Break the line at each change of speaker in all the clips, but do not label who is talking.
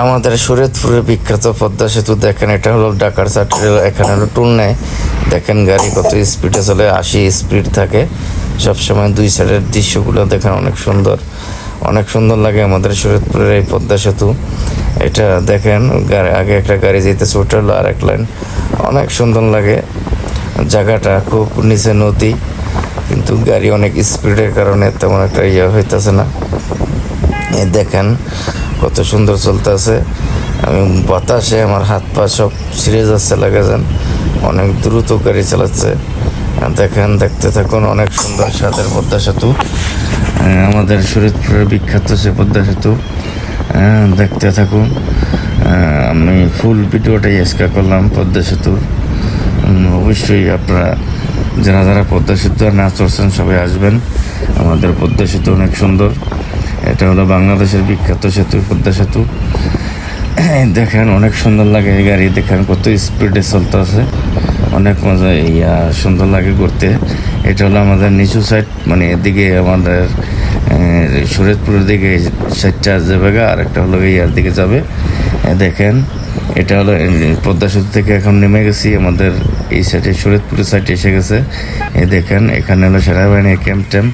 আমাদের শরীয়তপুরের বিখ্যাত পদ্মা সেতু দেখেন, এটা হলো ঢাকার সাইডে, এখানে হলো টুল নেয়। দেখেন গাড়ি কত স্পিডে চলে, 80 স্পিড থাকে সবসময়। দুই সাইডের দৃশ্যগুলো দেখেন অনেক সুন্দর, অনেক সুন্দর লাগে আমাদের শরীয়তপুরের এই পদ্মা সেতু। এটা দেখেন আগে একটা গাড়ি যেতেছে, ওটা হলো আর এক লাইন, অনেক সুন্দর লাগে জায়গাটা। খুব নিচে নদী, কিন্তু গাড়ি অনেক স্পিডের কারণে তেমন একটা হইতেছে না। দেখেন কত সুন্দর চলতেছে। আমি বাতাসে আমার হাত পা সব ছিঁড়ে যাচ্ছে, লাগে যান অনেক দ্রুত গাড়ি চালাচ্ছে। দেখেন, দেখতে থাকুন, অনেক সুন্দর স্বাদের পদ্মা সেতু, আমাদের শরীয়তপুরের বিখ্যাত সে পদ্মা সেতু। দেখতে থাকুন। আমি ফুল ভিডিওটাই স্ক্যার করলাম পদ্মা সেতুর। অবশ্যই আপনারা যারা যারা পদ্মা সেতু আর না চড়ছেন সবাই আসবেন। আমাদের পদ্মা সেতু অনেক সুন্দর। এটা হলো বাংলাদেশের বিখ্যাত সেতু, পদ্মা সেতু। দেখেন অনেক সুন্দর লাগে এই গাড়ি, দেখেন কত স্পিডে চলতে আছে, অনেক মজা, সুন্দর লাগে ঘুরতে। এটা হলো আমাদের নিচু সাইড, মানে এদিকে আমাদের শরীয়তপুরের দিকে সাইডটা যাবে, আর একটা হলো ইয়ার দিকে যাবে। দেখেন এটা হলো পদ্মা সেতু থেকে এখন নেমে গেছি, আমাদের এই সাইডে শরীয়তপুরের সাইডে এসে গেছে। দেখেন এখানে হলো সেনাবাহিনীর ক্যাম্প ট্যাম্প।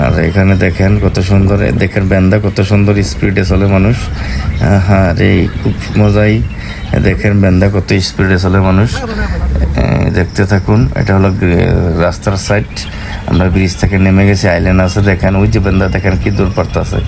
আর এখানে দেখেন কত সুন্দর, দেখেন ব্যান্দা কত সুন্দর স্পিডে চলে মানুষ। হ্যাঁ রে, খুব মজাই। দেখেন ব্যান্দা কত স্পিডে চলে মানুষ। দেখতে থাকুন। এটা হলো রাস্তার সাইড, আমরা ব্রিজ থেকে নেমে গেছি, আইল্যান্ড আছে। দেখেন ওই যে ব্যান্দা, দেখেন কি দূর পড়তে আছে।